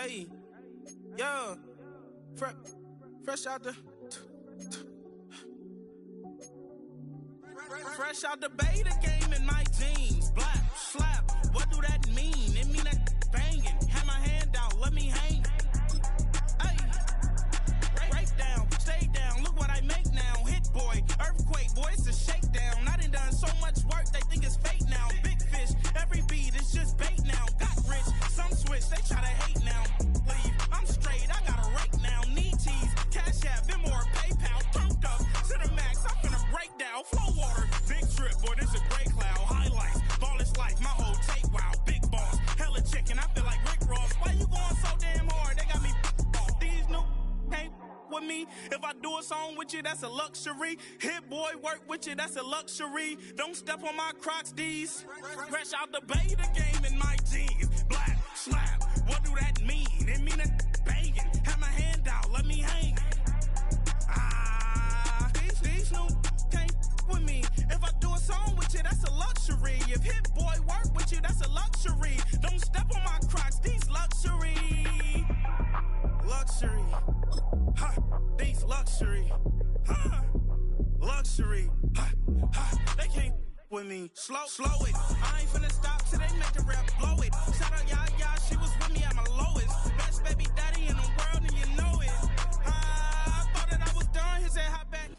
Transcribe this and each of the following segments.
Hey, yeah, fresh out the beta game in my jeans. Black, slap, what do that mean? It mean that banging. Have my hand out, let me hang. Hey, break down, stay down, look what I make now. Hit boy, earthquake, boy, it's a shakedown. I done so much work, they think it's fake now. Big fish, every beat is just bait now. Got rich, some switch, they try to hate now. Leave, I'm straight, I got a rake now. Need tease, cash app, Venmo or PayPal. Turned up to the max, I'm finna break down. Flow water, big trip, boy, this a gray cloud. Highlights, ball is life, my whole tape, wow. Big boss, hella chicken, I feel like Rick Ross. Why you going so damn hard? They got me off. These new can't with me. If I do a song with you, that's a luxury. Hit boy, work with you, that's a luxury. Don't step on my Crocs, D's. Fresh out the beta game in my jeans. Black, slap, what do that mean? It mean that banging. Have my hand out, let me hang. These new can't with me. If I do a song with you, that's a luxury. If Hit Boy work with you, that's a luxury. Don't step on my Crocs, these luxury. Luxury. Ha, these luxury. Ha, luxury. Ha, ha, they can't with me. Slow it. I ain't finna stop till they make the rap blow it. Shout out Yaya, she was with me at my lowest. Best baby daddy in the world, and you know it. I thought that I was done. He said, hop back.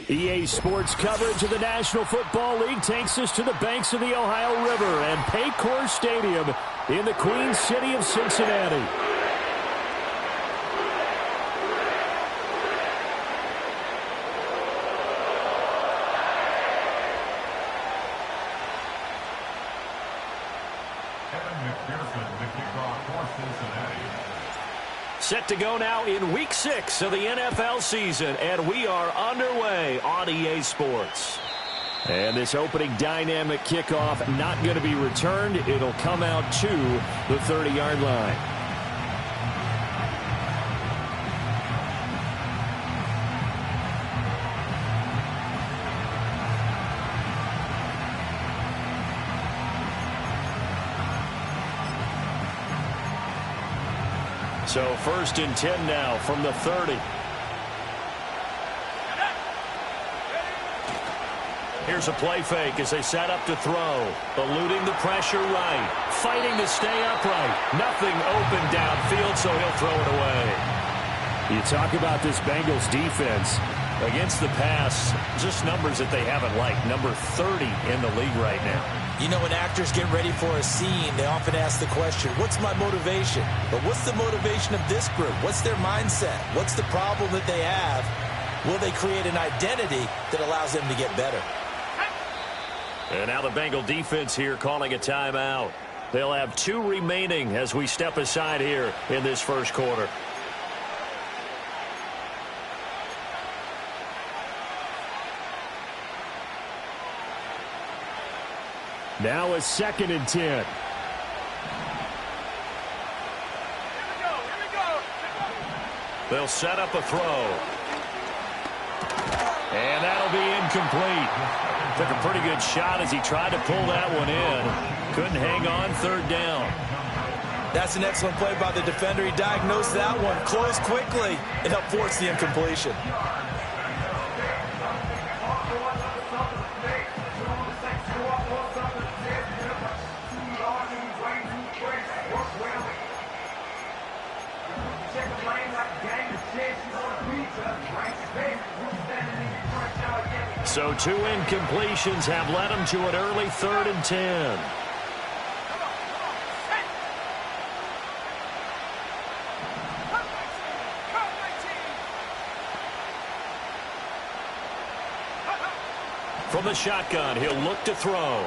EA Sports coverage of the National Football League takes us to the banks of the Ohio River and Paycor Stadium in the Queen City of Cincinnati. Set to go now in Week 6 of the NFL season, and we are underway on EA Sports. And this opening dynamic kickoff not going to be returned. It'll come out to the 30-yard line. So 1st and 10 now from the 30. Here's a play fake as they set up to throw. Eluding the pressure right. Fighting to stay upright. Nothing open downfield, so he'll throw it away. You talk about this Bengals defense. Against the pass, just numbers that they haven't liked. Number 30 in the league right now. You know, when actors get ready for a scene, they often ask the question, what's my motivation? But what's the motivation of this group? What's their mindset? What's the problem that they have? Will they create an identity that allows them to get better? And now the Bengal defense here calling a timeout. They'll have 2 remaining as we step aside here in this first quarter. Now a 2nd and 10. Here we go. They'll set up a throw. And that'll be incomplete. Took a pretty good shot as he tried to pull that one in. Couldn't hang on, 3rd down. That's an excellent play by the defender. He diagnosed that one, closed quickly, and helped force the incompletion. So 2 incompletions have led him to an early 3rd and 10. From the shotgun, he'll look to throw.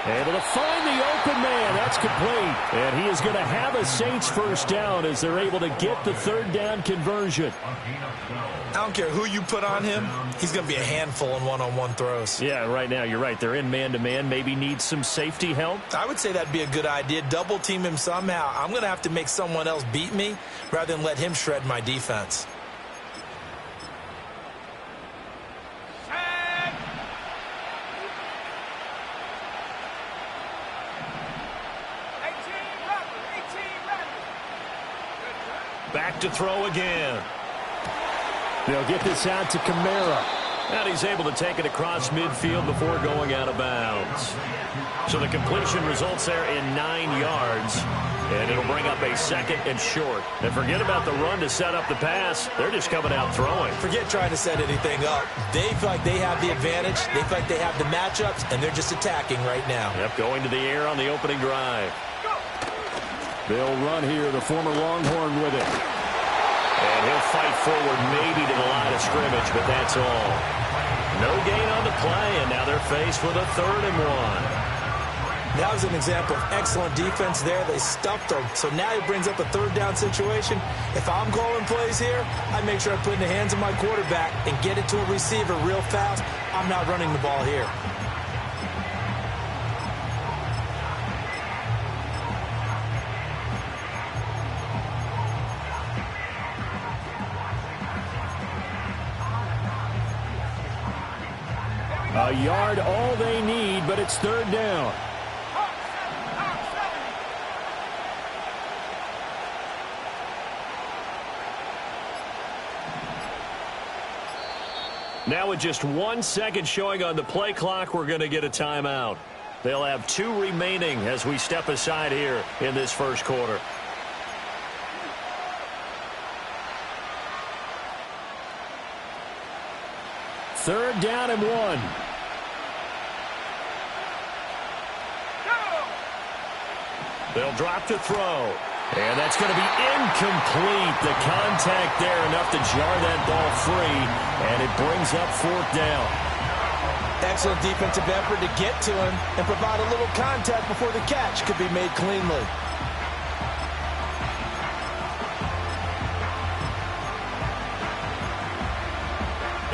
Able to find the open man. That's complete. And he is going to have a Saints first down as they're able to get the 3rd down conversion. I don't care who you put on him. He's going to be a handful in one-on-one throws. Yeah, right now you're right. They're in man-to-man. Maybe need some safety help. I would say that'd be a good idea. Double team him somehow. I'm going to have to make someone else beat me rather than let him shred my defense. Back to throw again. They'll get this out to Kamara. And he's able to take it across midfield before going out of bounds. So the completion results there in 9 yards. And it'll bring up a second and short. And forget about the run to set up the pass. They're just coming out throwing. Forget trying to set anything up. They feel like they have the advantage. They feel like they have the matchups, and they're just attacking right now. Yep, going to the air on the opening drive. They'll run here, the former Longhorn with it. And he'll fight forward maybe to the line of scrimmage, but that's all. No gain on the play, and now they're faced with a 3rd and 1. That was an example of excellent defense there. They stuffed them. So now he brings up a 3rd down situation. If I'm calling plays here, I make sure I put it in the hands of my quarterback and get it to a receiver real fast. I'm not running the ball here. A yard all they need, but it's 3rd down. Now with just 1 second showing on the play clock, we're going to get a timeout. They'll have 2 remaining as we step aside here in this first quarter. Third down and 1. They'll drop to throw. And that's going to be incomplete. The contact there enough to jar that ball free. And it brings up 4th down. Excellent defensive effort to get to him and provide a little contact before the catch could be made cleanly.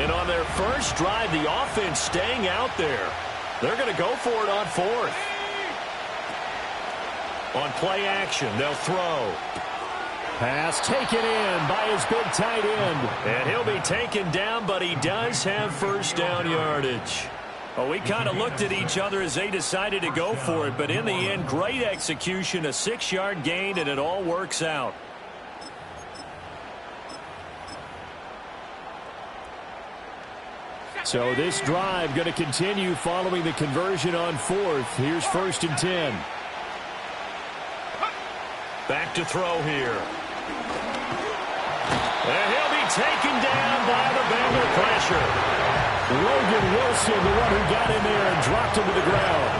And on their first drive, the offense staying out there. They're going to go for it on 4th. On play action, they'll throw. Pass taken in by his big tight end. And he'll be taken down, but he does have 1st down yardage. Well, we kind of looked at each other as they decided to go for it, but in the end, great execution, a 6-yard gain, and it all works out. So this drive going to continue following the conversion on 4th. Here's 1st and 10. Back to throw here. And he'll be taken down by the Bengal pressure. Logan Wilson, the one who got in there and dropped him to the ground.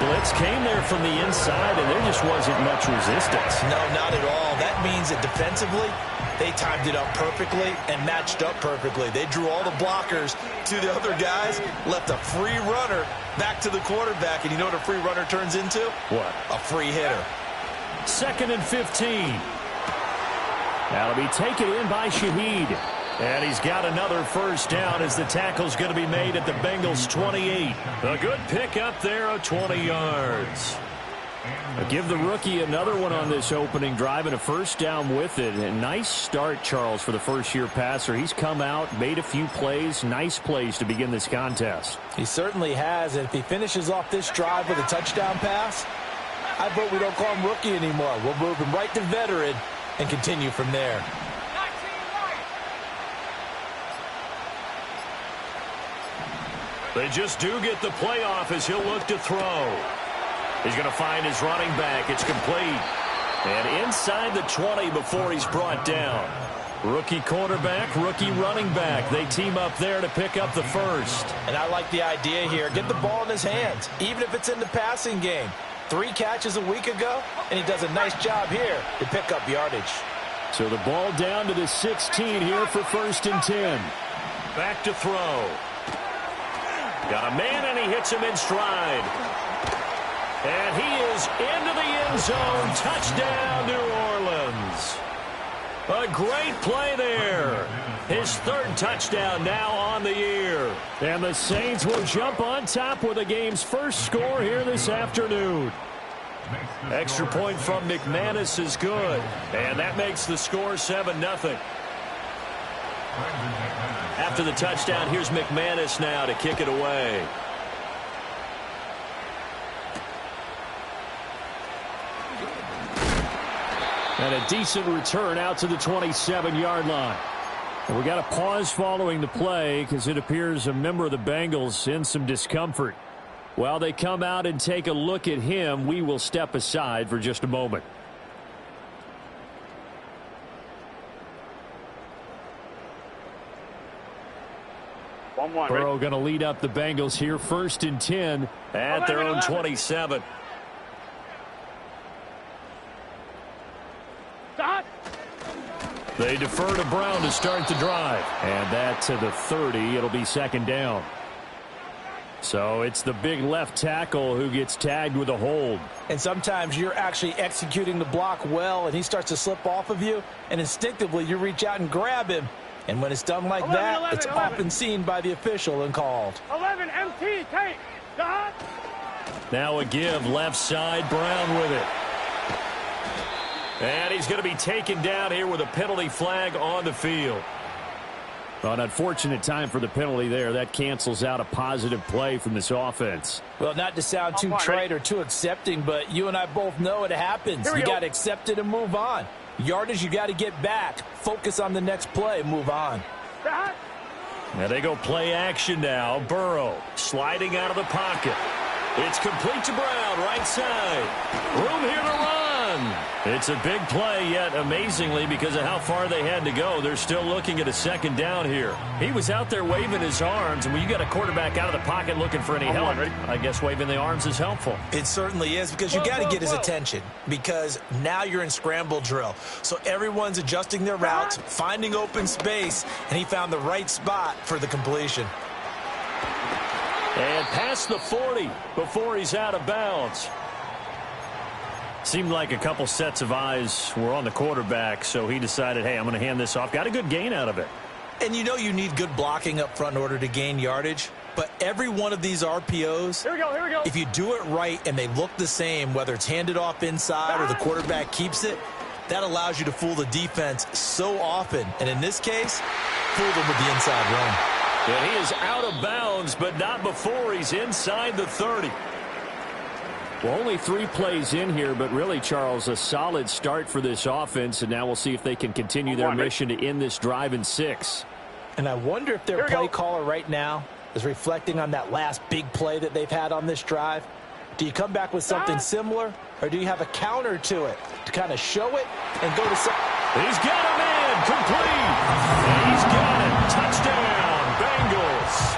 Blitz came there from the inside, and there just wasn't much resistance. No, not at all. That means that defensively, they timed it up perfectly and matched up perfectly. They drew all the blockers to the other guys, left a free runner back to the quarterback. And you know what a free runner turns into? What? A free hitter. 2nd and 15. That'll be taken in by Shaheed. And he's got another 1st down as the tackle's going to be made at the Bengals' 28. A good pickup there of 20 yards. Give the rookie another one on this opening drive and a 1st down with it. A nice start, Charles, for the first-year passer. He's come out, made a few plays, nice plays to begin this contest. He certainly has, and if he finishes off this drive with a touchdown pass, I vote we don't call him rookie anymore. We'll move him right to veteran and continue from there. They just do get the playoff as he'll look to throw. He's going to find his running back. It's complete. And inside the 20 before he's brought down. Rookie quarterback, rookie running back. They team up there to pick up the 1st. And I like the idea here. Get the ball in his hands, even if it's in the passing game. 3 catches a week ago, and he does a nice job here to pick up yardage. So the ball down to the 16 here for 1st and 10. Back to throw. Got a man, and he hits him in stride. And he is into the end zone. Touchdown, New Orleans. A great play there. His 3rd touchdown now on the year. And the Saints will jump on top with the game's first score here this afternoon. Extra point from McManus is good. And that makes the score 7-0. After the touchdown, here's McManus now to kick it away. And a decent return out to the 27-yard line. And we got a pause following the play because it appears a member of the Bengals in some discomfort. While they come out and take a look at him, we will step aside for just a moment. Burrow going to lead up the Bengals here, 1st and 10 at their own 27. They defer to Brown to start the drive. And that to the 30. It'll be 2nd down. So it's the big left tackle who gets tagged with a hold. And sometimes you're actually executing the block well, and he starts to slip off of you, and instinctively you reach out and grab him. And when it's done like that, it's often seen by the official and called. 11 MT, take. Dot. Now a give, left side, Brown with it. And he's going to be taken down here with a penalty flag on the field. Well, an unfortunate time for the penalty there. That cancels out a positive play from this offense. Well, not to sound too trite or too accepting, but you and I both know it happens. You got to accept it and move on. Yardage, you got to get back. Focus on the next play. Move on. Now they go play action now. Burrow sliding out of the pocket. It's complete to Brown, right side. Room here to run. It's a big play, yet amazingly, because of how far they had to go, they're still looking at a 2nd down here. He was out there waving his arms, and when you got a quarterback out of the pocket looking for any help, I guess waving the arms is helpful. It certainly is, because you got to get his attention, because now you're in scramble drill. So everyone's adjusting their routes, finding open space, and he found the right spot for the completion. And past the 40 before he's out of bounds. Seemed like a couple sets of eyes were on the quarterback, so he decided, hey, I'm going to hand this off. Got a good gain out of it. And you know you need good blocking up front in order to gain yardage. But every one of these RPOs, Here we go. If you do it right and they look the same, whether it's handed off inside or the quarterback keeps it, that allows you to fool the defense so often. And in this case, fool them with the inside run. And he is out of bounds, but not before he's inside the 30. Well, only 3 plays in here, but really, Charles, a solid start for this offense, and now we'll see if they can continue their mission to end this drive in 6. And I wonder if their play caller right now is reflecting on that last big play that they've had on this drive. Do you come back with something similar, or do you have a counter to it to kind of show it and go to some... He's got a man, complete, and he's got it, touchdown, Bengals.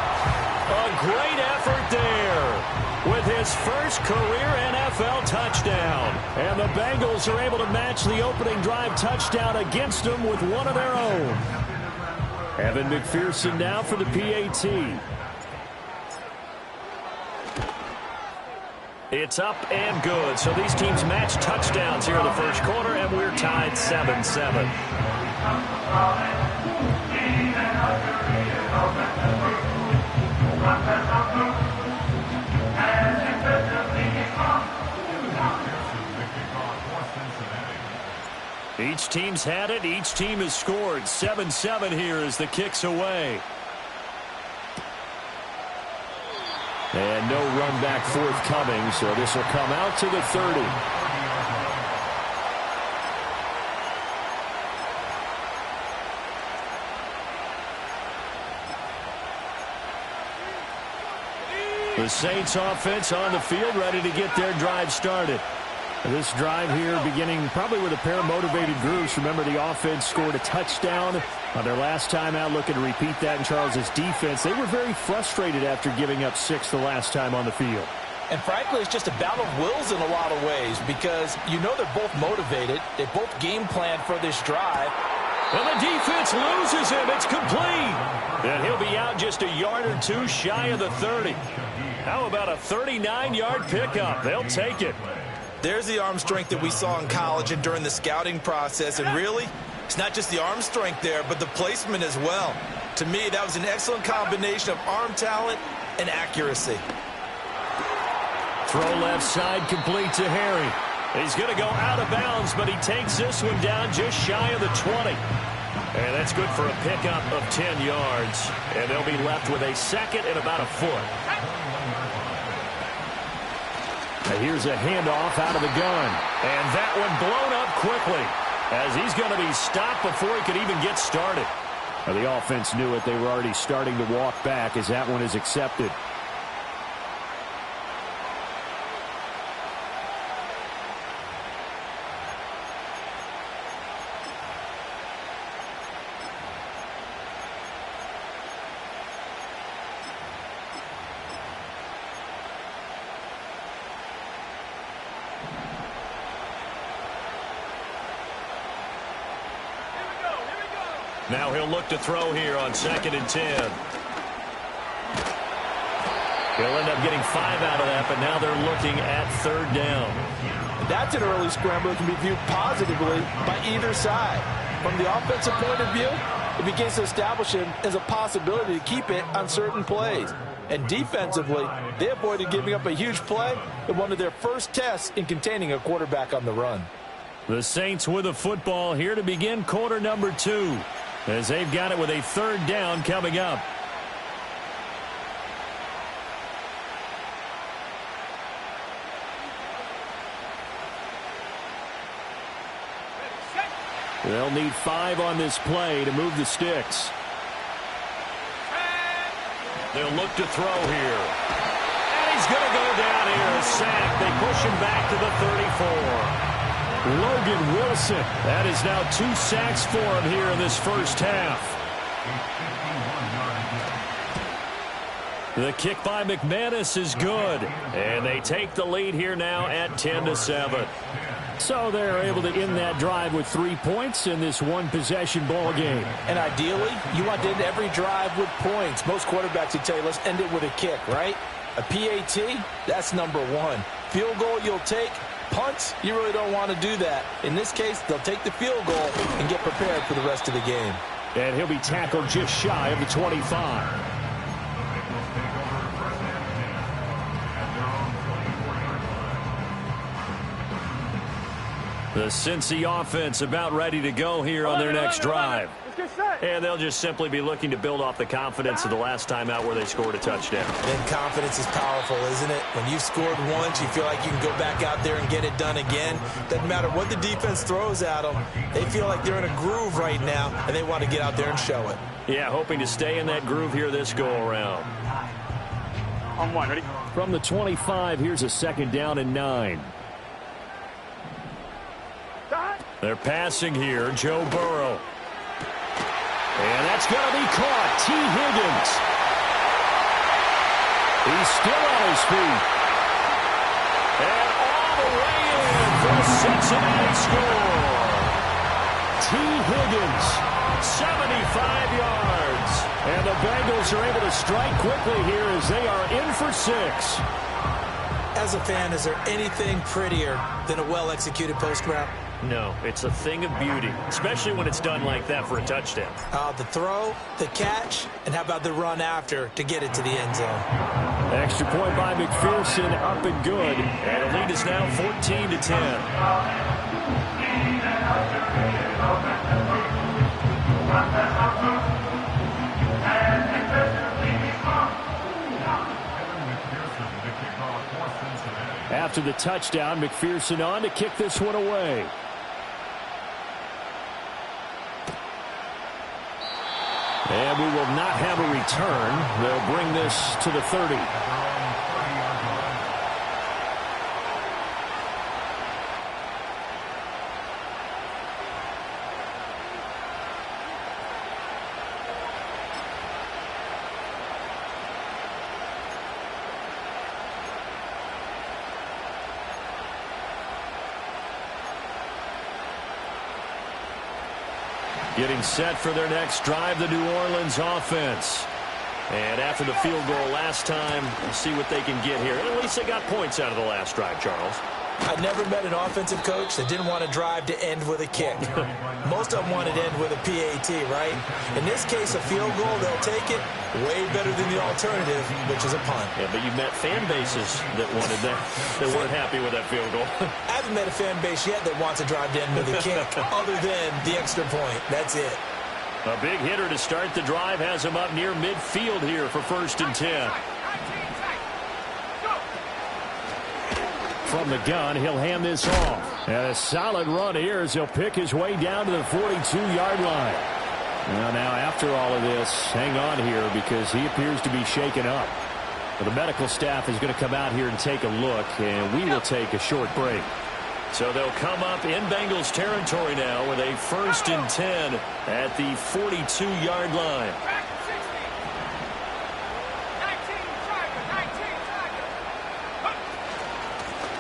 A great effort there with his first career NFL touchdown. And the Bengals are able to match the opening drive touchdown against them with one of their own. Evan McPherson now for the PAT. It's up and good. So these teams match touchdowns here in the first quarter, and we're tied 7-7. Each team's had it. Each team has scored. 7-7 here as the kick's away. And no run back forthcoming, so this will come out to the 30. The Saints offense on the field, ready to get their drive started. This drive here beginning probably with a pair of motivated groups. Remember, the offense scored a touchdown on their last time out. Looking to repeat that in Charles's defense. They were very frustrated after giving up 6 the last time on the field. And frankly, it's just a battle of wills in a lot of ways, because you know they're both motivated. They both game plan for this drive. And the defense loses him. It's complete. And he'll be out just a yard or two shy of the 30. How about a 39-yard pickup? They'll take it. There's the arm strength that we saw in college and during the scouting process. And really, it's not just the arm strength there, but the placement as well. To me, that was an excellent combination of arm talent and accuracy. Throw left side, complete to Harry. He's going to go out of bounds, but he takes this one down just shy of the 20. And that's good for a pickup of 10 yards. And they'll be left with a second and about a foot. Now here's a handoff out of the gun. And that one blown up quickly. as he's going to be stopped before he could even get started. Well, the offense knew it. They were already starting to walk back as that one is accepted. Now he'll look to throw here on 2nd and 10. He'll end up getting 5 out of that, but now they're looking at 3rd down. That's an early scramble that can be viewed positively by either side. From the offensive point of view, it begins to establish him as a possibility to keep it on certain plays. And defensively, they avoided giving up a huge play in one of their first tests in containing a quarterback on the run. The Saints with the football here to begin quarter number 2. As they've got it with a 3rd down coming up. They'll need 5 on this play to move the sticks. They'll look to throw here. And he's going to go down here. A sack. They push him back to the 34. Logan Wilson. That is now 2 sacks for him here in this first half. The kick by McManus is good. And they take the lead here now at 10-7. So they're able to end that drive with 3 points in this one-possession ball game. And ideally, you want to end every drive with points. Most quarterbacks would tell you, let's end it with a kick, right? A PAT, that's number 1. Field goal you'll take. Punts, you really don't want to do that. In this case, they'll take the field goal and get prepared for the rest of the game. And he'll be tackled just shy of the 25. The Cincy offense about ready to go here on their next drive. And they'll just simply be looking to build off the confidence of the last time out where they scored a touchdown. And confidence is powerful, isn't it? When you've scored once, you feel like you can go back out there and get it done again. Doesn't matter what the defense throws at them. They feel like they're in a groove right now, and they want to get out there and show it. Yeah, hoping to stay in that groove here this go-around. On 1, ready? From the 25, here's a 2nd down and 9. They're passing here, Joe Burrow. And that's going to be caught. T. Higgins. He's still on his feet. And all the way in for the Cincinnati score. T. Higgins, 75 yards. And the Bengals are able to strike quickly here as they are in for 6. As a fan, is there anything prettier than a well-executed post route? No, it's a thing of beauty, especially when it's done like that for a touchdown. The throw, the catch, and how about the run after to get it to the end zone? Extra point by McPherson, up and good. And the lead is now 14-10. After the touchdown, McPherson on to kick this one away. And we will not have a return. They'll bring this to the 30. Getting set for their next drive, the New Orleans offense. And after the field goal last time, we'll see what they can get here. At least they got points out of the last drive, Charles. I never met an offensive coach that didn't want a drive to end with a kick. Most of them want it to end with a PAT, right? In this case, a field goal, they'll take it way better than the alternative, which is a punt. Yeah, but you've met fan bases that wanted that, that weren't happy with that field goal. I haven't met a fan base yet that wants a drive to end with a kick, other than the extra point. That's it. A big hitter to start the drive has him up near midfield here for 1st and 10. From the gun, he'll hand this off. And a solid run here as he'll pick his way down to the 42-yard line. Now, after all of this, hang on here because he appears to be shaken up. Well, the medical staff is going to come out here and take a look, and we will take a short break. So they'll come up in Bengals territory now with a 1st and 10 at the 42-yard line.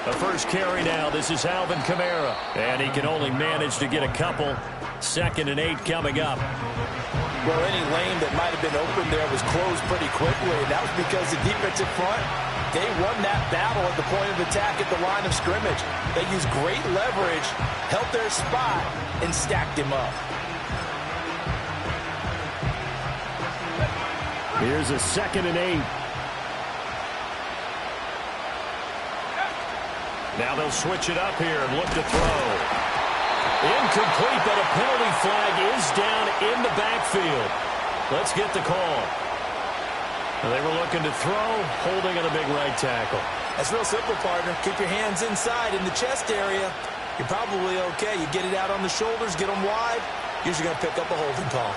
The first carry now. This is Alvin Kamara. And he can only manage to get a couple. 2nd and 8 coming up. Well, any lane that might have been open there was closed pretty quickly. And that was because the defensive front, they won that battle at the point of attack at the line of scrimmage. They used great leverage, held their spot, and stacked him up. Here's a 2nd and 8. Now they'll switch it up here and look to throw. Incomplete, but a penalty flag is down in the backfield. Let's get the call. They were looking to throw, holding on a big right tackle. That's real simple, partner. Keep your hands inside in the chest area. You're probably okay. You get it out on the shoulders, get them wide. Usually going to pick up a holding call.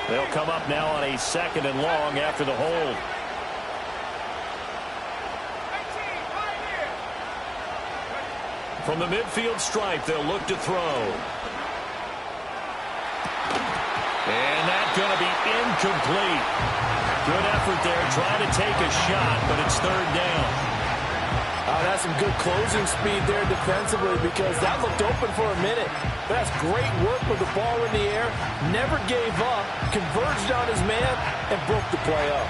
They'll come up now on a 2nd and long after the hold. From the midfield stripe, they'll look to throw. And that's going to be incomplete. Good effort there, trying to take a shot, but it's 3rd down. That's some good closing speed there defensively because that looked open for a minute. But that's great work with the ball in the air. Never gave up, converged on his man, and broke the play up.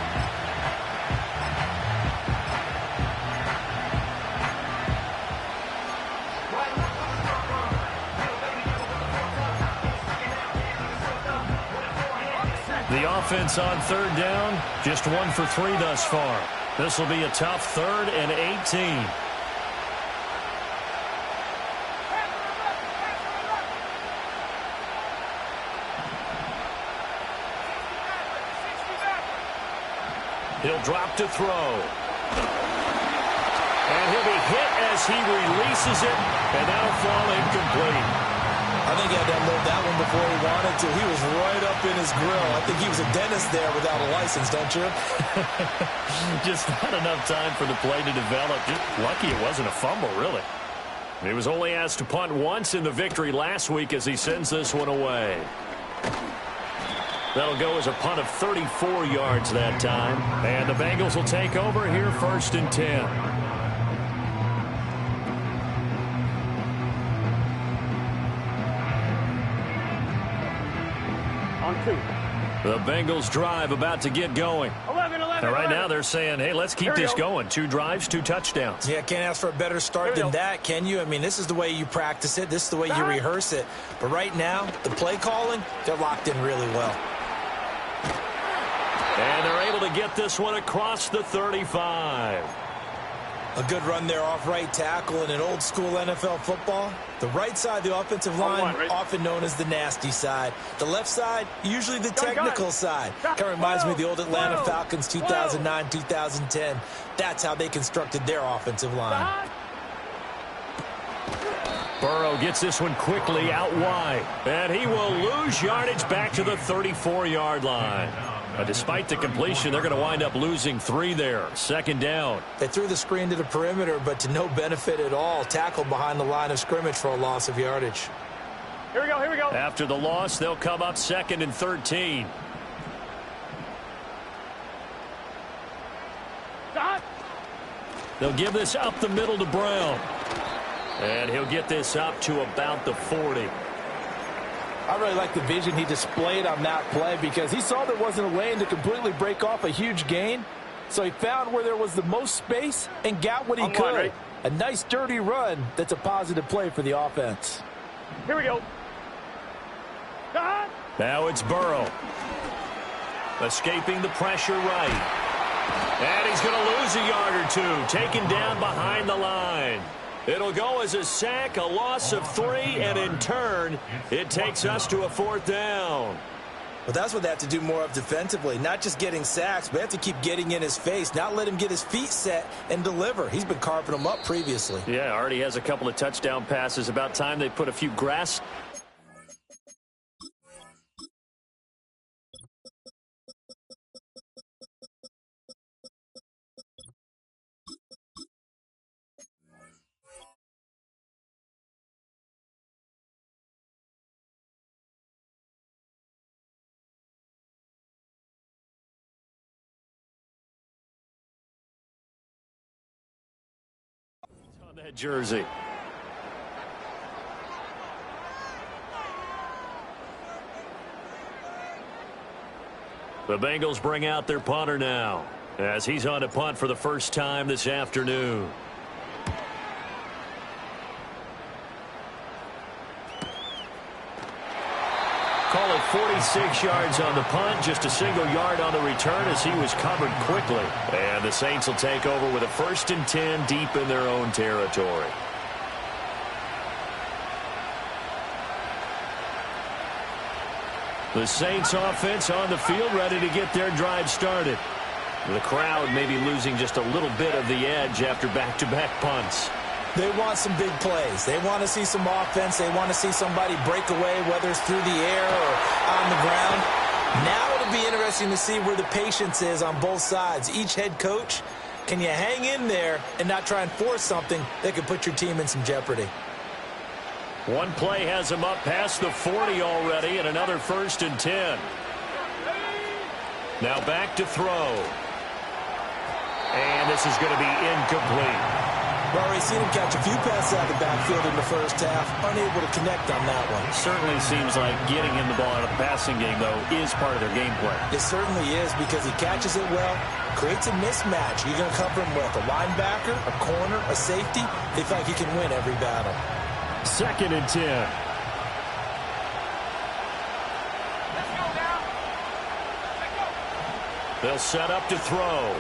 The offense on 3rd down, just 1 for 3 thus far. This will be a tough 3rd and 18. He'll drop to throw. And he'll be hit as he releases it, and that'll fall incomplete. I think he had to unload that one before he wanted to. He was right up in his grill. I think he was a dentist there without a license, don't you? Just not enough time for the play to develop. Just lucky it wasn't a fumble, really. He was only asked to punt once in the victory last week as he sends this one away. That'll go as a punt of 34 yards that time. And the Bengals will take over here 1st and 10. On 2. The Bengals drive about to get going. 11. And right now they're saying, hey, let's keep this going. 2 drives, 2 touchdowns. Yeah, can't ask for a better start than that, can you? I mean, this is the way you practice it. This is the way you rehearse it. But right now, the play calling, they're locked in really well. And they're able to get this one across the 35. A good run there off right tackle in an old school NFL football. The right side of the offensive line, often known as the nasty side. The left side, usually the technical side. Kind of reminds me of the old Atlanta Falcons 2009, 2010. That's how they constructed their offensive line. Burrow gets this one quickly out wide. And he will lose yardage back to the 34-yard line. Despite the completion, they're going to wind up losing 3 there. 2nd down. They threw the screen to the perimeter, but to no benefit at all. Tackled behind the line of scrimmage for a loss of yardage. Here we go. After the loss, they'll come up 2nd and 13. They'll give this up the middle to Brown. And he'll get this up to about the 40. I really like the vision he displayed on that play because he saw there wasn't a lane to completely break off a huge gain. So he found where there was the most space and got what he could. A nice dirty run that's a positive play for the offense. Here we go. Now it's Burrow. Escaping the pressure right. And he's going to lose a yard or two, taken down behind the line. It'll go as a sack, a loss of 3, and in turn, it takes us to a 4th down. Well, that's what they have to do more of defensively, not just getting sacks, but they have to keep getting in his face, not let him get his feet set and deliver. He's been carving them up previously. Yeah, already has a couple of touchdown passes. About time they put a few grass. On that jersey. The Bengals bring out their punter now as he's on to punt for the first time this afternoon. Call it 46 yards on the punt, just a single yard on the return as he was covered quickly. And the Saints will take over with a 1st and 10 deep in their own territory. The Saints offense on the field, ready to get their drive started. The crowd may be losing just a little bit of the edge after back-to-back punts. They want some big plays. They want to see some offense. They want to see somebody break away, whether it's through the air or on the ground. Now it'll be interesting to see where the patience is on both sides. Each head coach, can you hang in there and not try and force something that could put your team in some jeopardy? One play has him up past the 40 already, and another 1st and 10. Now back to throw. And this is going to be incomplete. We've already seen him catch a few passes out of the backfield in the first half, unable to connect on that one. Certainly seems like getting him the ball out of the passing game, though, is part of their game plan. It certainly is because he catches it well, creates a mismatch. You're going to cover him with a linebacker, a corner, a safety. They feel like he can win every battle. 2nd and 10. They'll set up to throw.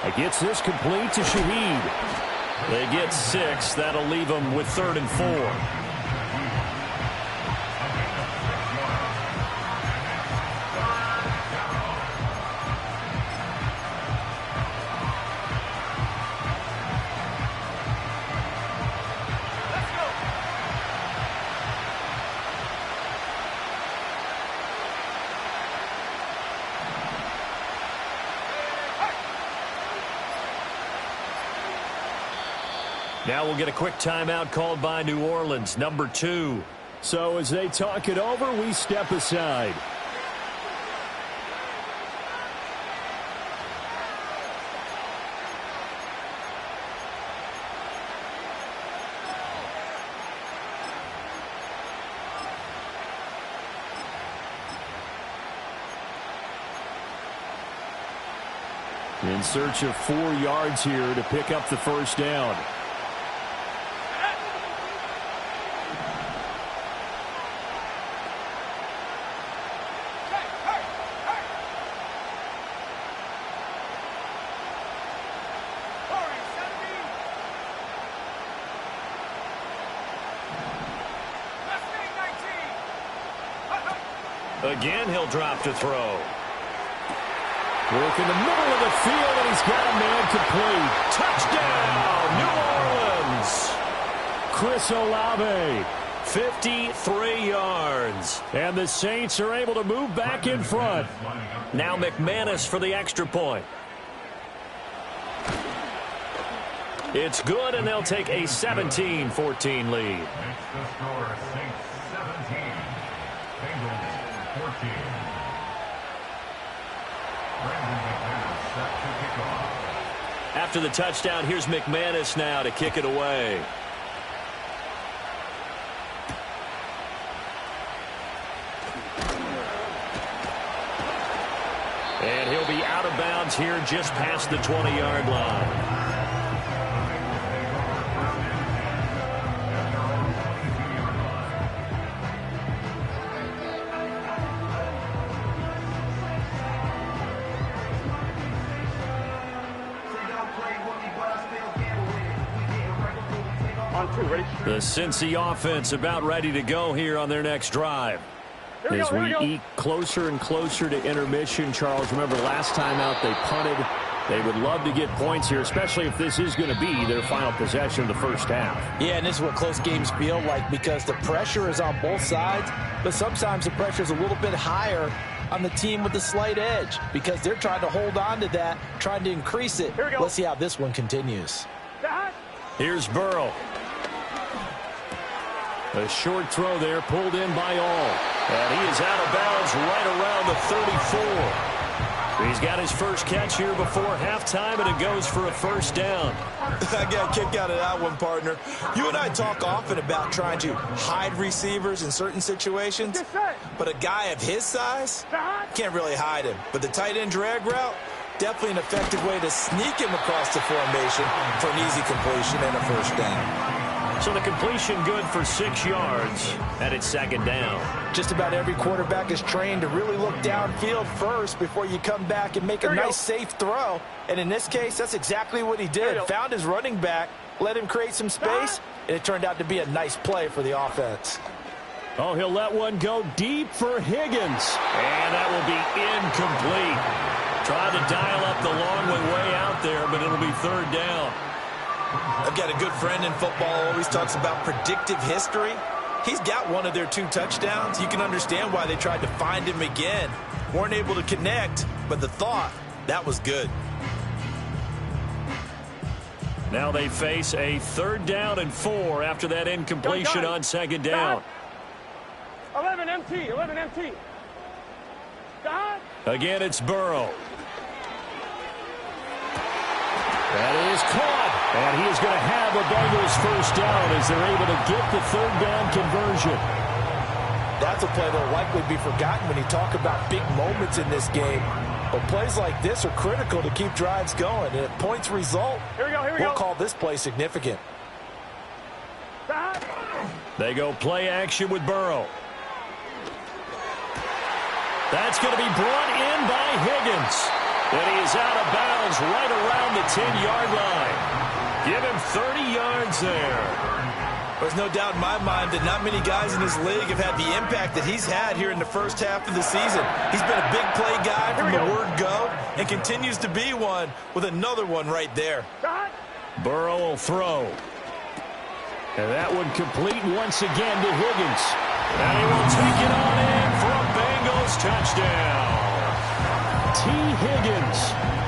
He gets this complete to Shaheed. They get 6. That'll leave them with 3rd and 4. Now we'll get a quick timeout called by New Orleans, number 2. So as they talk it over, we step aside. In search of 4 yards here to pick up the 1st down. Again, he'll drop to throw. Work in the middle of the field, and he's got a man complete. Touchdown, New Orleans. Chris Olave, 53 yards. And the Saints are able to move back in front. Now McManus for the extra point. It's good, and they'll take a 17-14 lead. After the touchdown, here's McManus now to kick it away. And he'll be out of bounds here just past the 20-yard line. 2, ready? The Cincy offense about ready to go here on their next drive. As we eke closer and closer to intermission, Charles, remember last time out they punted. They would love to get points here, especially if this is going to be their final possession of the first half. Yeah, and this is what close games feel like because the pressure is on both sides, but sometimes the pressure is a little bit higher on the team with the slight edge because they're trying to hold on to that, trying to increase it. Let's see how this one continues. Here's Burrow. A short throw there, pulled in by All. And he is out of bounds right around the 34. He's got his first catch here before halftime, and it goes for a first down. I got a kick out of that one, partner. You and I talk often about trying to hide receivers in certain situations, but a guy of his size can't really hide him. But the tight end drag route, definitely an effective way to sneak him across the formation for an easy completion and a first down. So the completion good for 6 yards, and it's second down. Just about every quarterback is trained to really look downfield first before you come back and make a nice, safe throw. And in this case, that's exactly what he did. Found his running back, let him create some space, and it turned out to be a nice play for the offense. Oh, he'll let one go deep for Higgins. And that will be incomplete. Tried to dial up the long way out there, but it'll be third down. I've got a good friend in football, always talks about predictive history. He's got one of their 2 touchdowns. You can understand why they tried to find him again. Weren't able to connect, but the thought, that was good. Now they face a 3rd down and 4 after that incompletion on second down. 11 MT, 11 MT. Again, it's Burrow. That is caught, and he is going to have a Bengals first down as they're able to get the 3rd down conversion. That's a play that will likely be forgotten when you talk about big moments in this game. But plays like this are critical to keep drives going. And if points result, we'll call this play significant. They go play action with Burrow. That's going to be brought in by Higgins. And he is out of bounds right around the 10-yard line. Give him 30 yards there. There's no doubt in my mind that not many guys in this league have had the impact that he's had here in the first half of the season. He's been a big play guy from the word go and continues to be one with another one right there. Burrow will throw. And that one complete once again to Higgins. And he will take it on in for a Bengals touchdown. T. Higgins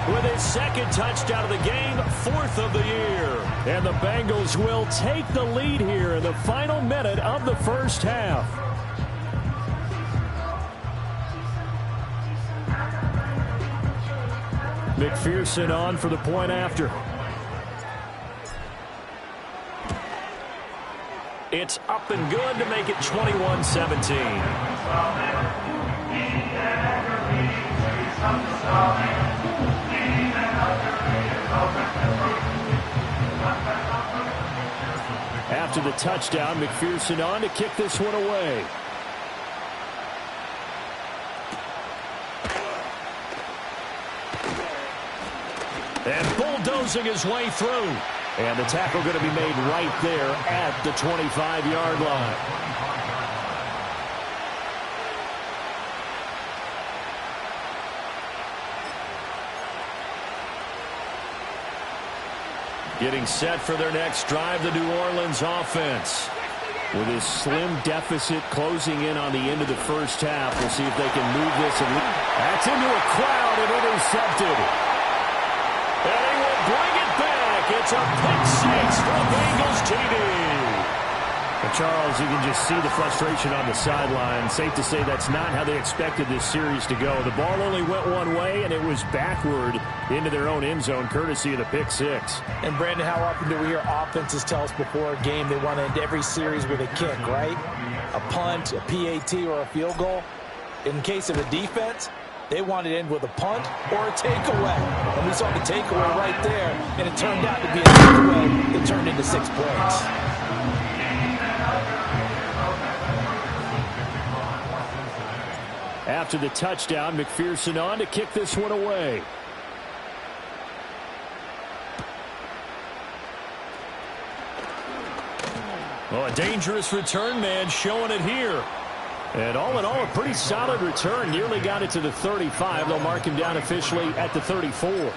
with his 2nd touchdown of the game, 4th of the year. And the Bengals will take the lead here in the final minute of the first half. McPherson on for the point after. It's up and good to make it 21-17. After the touchdown, McPherson on to kick this one away. And bulldozing his way through. And the tackle going to be made right there at the 25-yard line. Getting set for their next drive, the New Orleans offense. With his slim deficit closing in on the end of the first half, we'll see if they can move this. And that's into a crowd and intercepted. And he will bring it back. It's a pick 6 for Bengals TD. Well, Charles, you can just see the frustration on the sideline. Safe to say that's not how they expected this series to go. The ball only went one way, and it was backward into their own end zone, courtesy of the pick 6. And, Brandon, how often do we hear offenses tell us before a game they want to end every series with a kick, right? A punt, a PAT, or a field goal. In case of a defense, they wanted to end with a punt or a takeaway. And we saw the takeaway right there, and it turned out to be a takeaway that turned into 6 points. After the touchdown, McPherson on to kick this one away. Oh, a dangerous return man showing it here. And all in all, a pretty solid return. Nearly got it to the 35. They'll mark him down officially at the 34.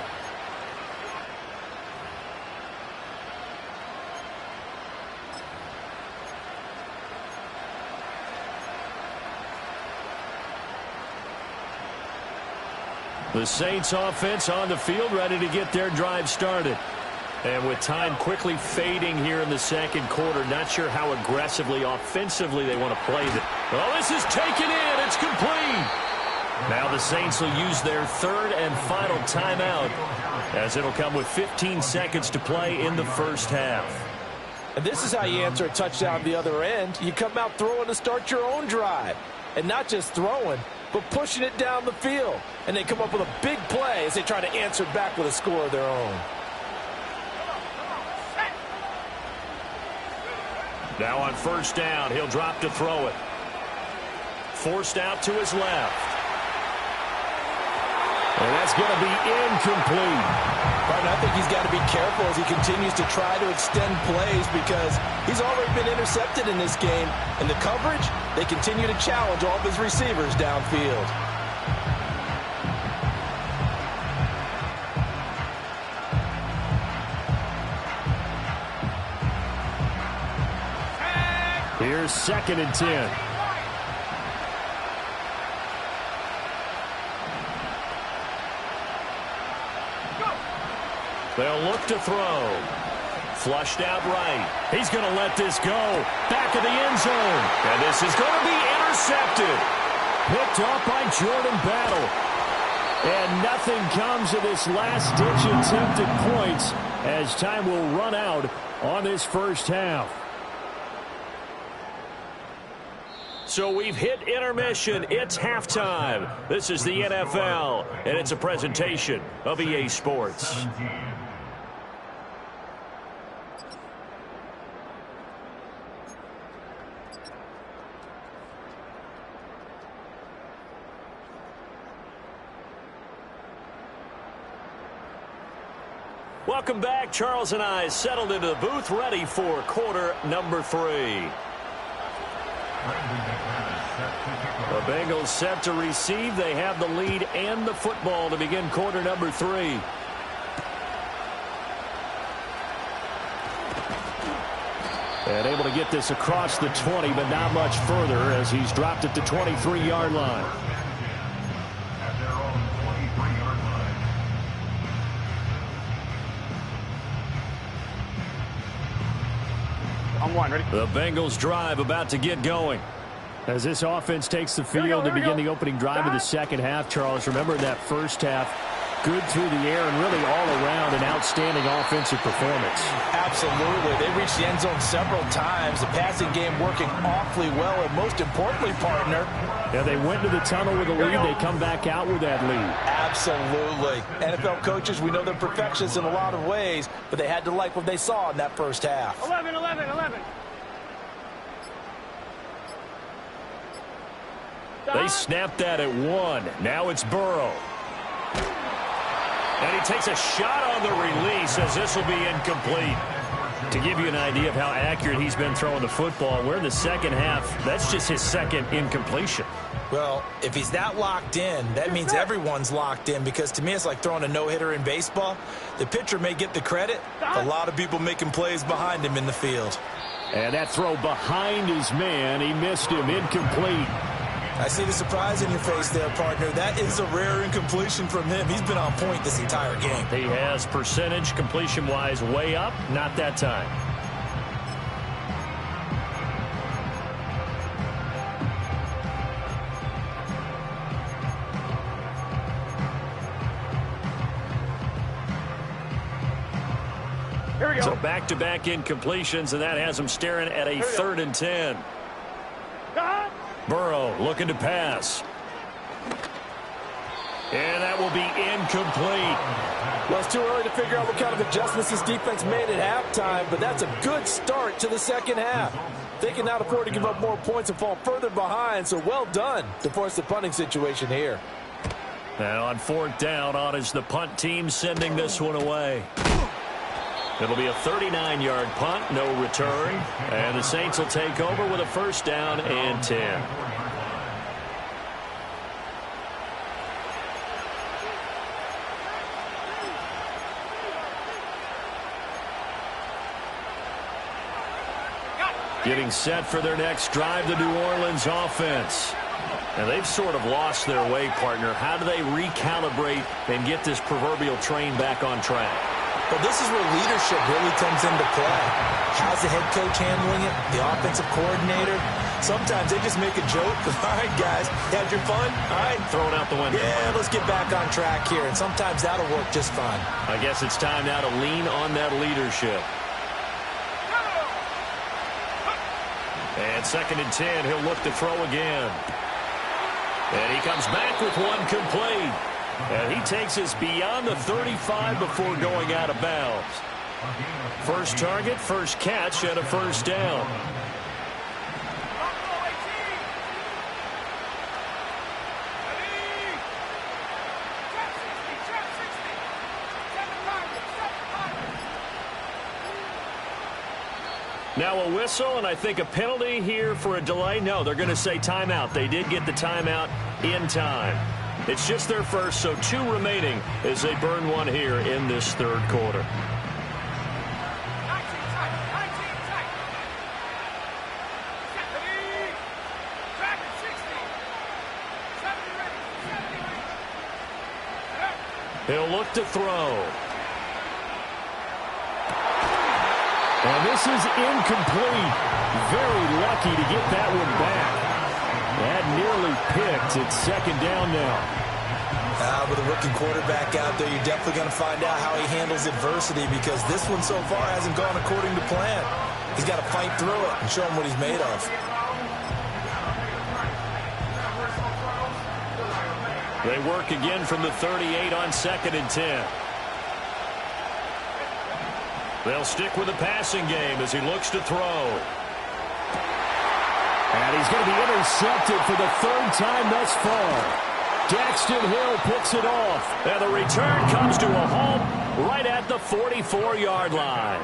The Saints offense on the field, ready to get their drive started. And with time quickly fading here in the second quarter, not sure how aggressively, offensively they want to play this. Oh, this is taken in. It's complete. Now the Saints will use their third and final timeout, as it'll come with 15 seconds to play in the first half. And this is how you answer a touchdown the other end. You come out throwing to start your own drive. And not just throwing, but pushing it down the field. And they come up with a big play as they try to answer back with a score of their own. Now on first down, he'll drop to throw it. Forced out to his left. And that's going to be incomplete. I think he's got to be careful as he continues to try to extend plays because he's already been intercepted in this game. And the coverage, they continue to challenge all of his receivers downfield. Here's 2nd and 10. They'll look to throw. Flushed out right. He's going to let this go. Back of the end zone. And this is going to be intercepted. Picked off by Jordan Battle. And nothing comes of this last-ditch attempt at points as time will run out on this first half. So we've hit intermission. It's halftime. This is the NFL, and it's a presentation of EA Sports. Welcome back. Charles and I settled into the booth, ready for quarter number 3. The Bengals set to receive. They have the lead and the football to begin quarter number 3. And able to get this across the 20, but not much further as he's dropped at the 23-yard line. On one, ready? The Bengals drive about to get going. As this offense takes the field to begin the opening drive of the second half, Charles, remember that first half, good through the air and really all around an outstanding offensive performance. Absolutely. They reached the end zone several times. The passing game working awfully well, and most importantly, partner. Yeah, they went to the tunnel with a lead. They come back out with that lead. Absolutely. NFL coaches, we know they're perfectionists in a lot of ways, but they had to like what they saw in that first half. 11, 11, 11. They snapped that at 1. Now it's Burrow. And he takes a shot on the release as this will be incomplete. To give you an idea of how accurate he's been throwing the football, we're in the second half. That's just his second incompletion. Well, if he's that locked in, that means everyone's locked in, because to me it's like throwing a no-hitter in baseball. The pitcher may get the credit. A lot of people making plays behind him in the field. And that throw behind his man, he missed him, incomplete. I see the surprise in your face there, partner. That is a rare incompletion from him. He's been on point this entire game. He has percentage completion-wise way up, not that time. Here we go. So back-to-back incompletions, and that has him staring at a 3rd and 10. Burrow looking to pass. And that will be incomplete. Well, it's too early to figure out what kind of adjustments this defense made at halftime, but that's a good start to the second half. They can now afford to give up more points and fall further behind, so well done to force the punting situation here. Now on 4th down, on is the punt team sending this one away. It'll be a 39-yard punt, no return. And the Saints will take over with a first down and 10. Getting set for their next drive, the New Orleans offense. And they've sort of lost their way, partner. How do they recalibrate and get this proverbial train back on track? Well, this is where leadership really comes into play. How's the head coach handling it? The offensive coordinator? Sometimes they just make a joke. All right, guys, had your fun? All right. Throw it out the window. Yeah, let's get back on track here. And sometimes that'll work just fine. I guess it's time now to lean on that leadership. And 2nd and 10, he'll look to throw again. And he comes back with one complete. And he takes us beyond the 35 before going out of bounds. First target, first catch, and a first down. Now a whistle, and I think a penalty here for a delay. No, they're going to say timeout. They did get the timeout in time. It's just their first, so 2 remaining as they burn one here in this third quarter. He'll look to throw. And this is incomplete. Very lucky to get that one back. That nearly picked. It's 2nd down now. With a rookie quarterback out there, you're definitely going to find out how he handles adversity, because this one so far hasn't gone according to plan. He's got to fight through it and show him what he's made of. They work again from the 38 on 2nd and 10. They'll stick with the passing game as he looks to throw. And he's going to be intercepted for the 3rd time thus far. Daxton Hill picks it off. And the return comes to a halt right at the 44-yard line.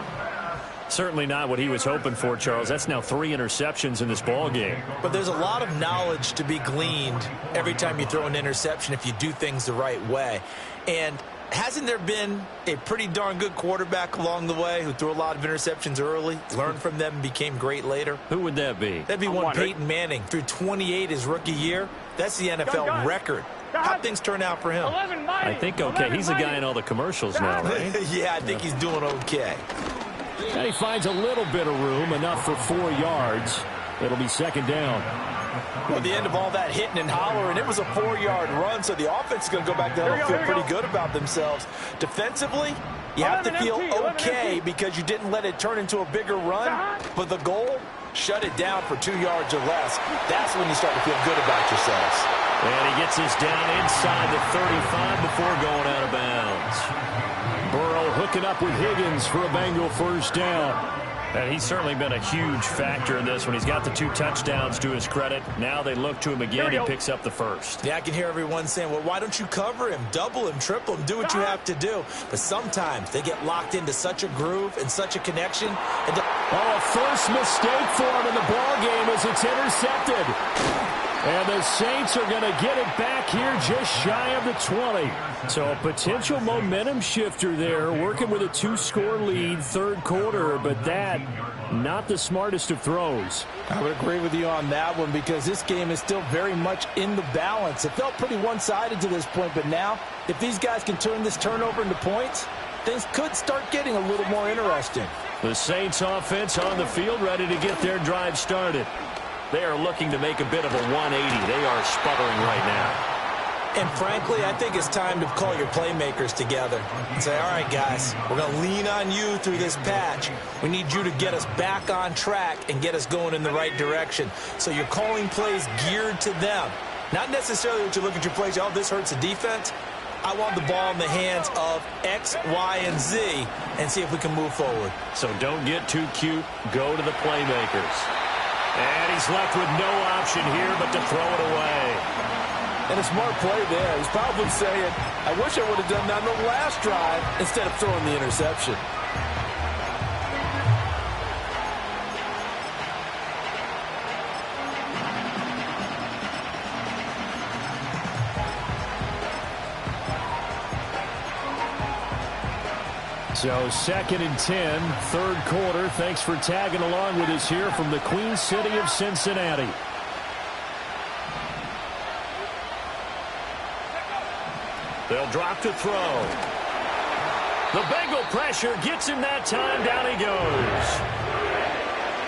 Certainly not what he was hoping for, Charles. That's now 3 interceptions in this ball game. But there's a lot of knowledge to be gleaned every time you throw an interception if you do things the right way. And hasn't there been a pretty darn good quarterback along the way who threw a lot of interceptions early, learned from them, and became great later? Who would that be? That'd be one Peyton Manning. Threw 28 his rookie year. That's the NFL record. How'd things turn out for him? I think okay. He's a guy in all the commercials now, right? Yeah, I think he's doing okay. And he finds a little bit of room, enough for 4 yards. It'll be 2nd down. Well, at the end of all that hitting and hollering, it was a 4-yard run, so the offense is going to go back there and feel pretty good about themselves. Defensively, you have to feel okay because you didn't let it turn into a bigger run, but the goal, shut it down for 2 yards or less. That's when you start to feel good about yourselves. And he gets this down inside the 35 before going out of bounds. Burrow hooking up with Higgins for a Bengal first down. And he's certainly been a huge factor in this one. He's got the 2 touchdowns to his credit. Now they look to him again. He picks up the first. Yeah, I can hear everyone saying, well, why don't you cover him, double him, triple him, do what you have to do. But sometimes they get locked into such a groove and such a connection. A first mistake for him in the ball game as it's intercepted. And the Saints are going to get it back here just shy of the 20. So a potential momentum shifter there, working with a 2-score lead, third quarter, but that, not the smartest of throws. I would agree with you on that one because this game is still very much in the balance. It felt pretty one-sided to this point, but now, if these guys can turn this turnover into points, things could start getting a little more interesting. The Saints offense on the field, ready to get their drive started. They are looking to make a bit of a 180. They are sputtering right now. And frankly, I think it's time to call your playmakers together and say, all right, guys, we're going to lean on you through this patch. We need you to get us back on track and get us going in the right direction. So you're calling plays geared to them. Not necessarily what you look at your plays, oh, this hurts the defense. I want the ball in the hands of X, Y, and Z and see if we can move forward. So don't get too cute. Go to the playmakers. And he's left with no option here but to throw it away. And a smart play there. He's probably saying, I wish I would have done that on the last drive instead of throwing the interception. So 2nd and 10, third quarter. Thanks for tagging along with us here from the Queen City of Cincinnati. They'll drop to throw. The Bengal pressure gets him that time. Down he goes.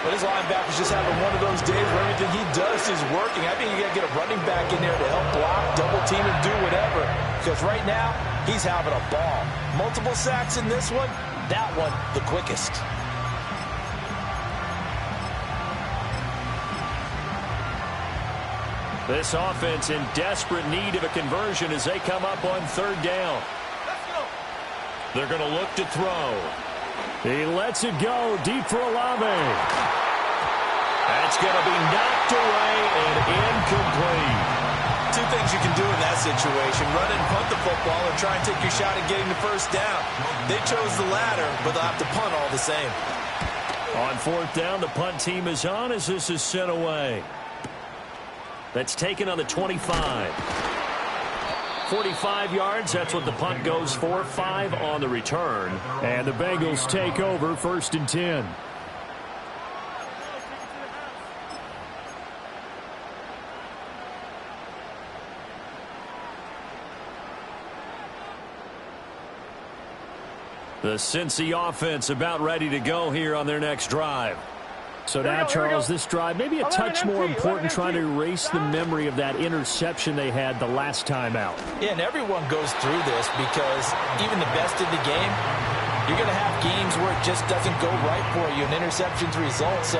But his linebacker's just having one of those days where everything he does is working. I think you got to get a running back in there to help block, double team, and do whatever. Because right now, he's having a ball. Multiple sacks in this one. That one, the quickest. This offense in desperate need of a conversion as they come up on third down. They're going to look to throw. He lets it go deep for Olave. That's going to be knocked away and incomplete. Two things you can do in that situation: run and punt the football, or try and take your shot at getting the first down. They chose the latter, but they'll have to punt all the same. On fourth down, the punt team is on as this is sent away. That's taken on the 25. 45 yards, that's what the punt goes for. 5 on the return. And the Bengals take over 1st and 10. The Cincy offense about ready to go here on their next drive. So now, Charles, this drive maybe a touch more important, trying to erase the memory of that interception they had the last time out. Yeah, and everyone goes through this because even the best in the game, you're going to have games where it just doesn't go right for you, and interceptions result. So,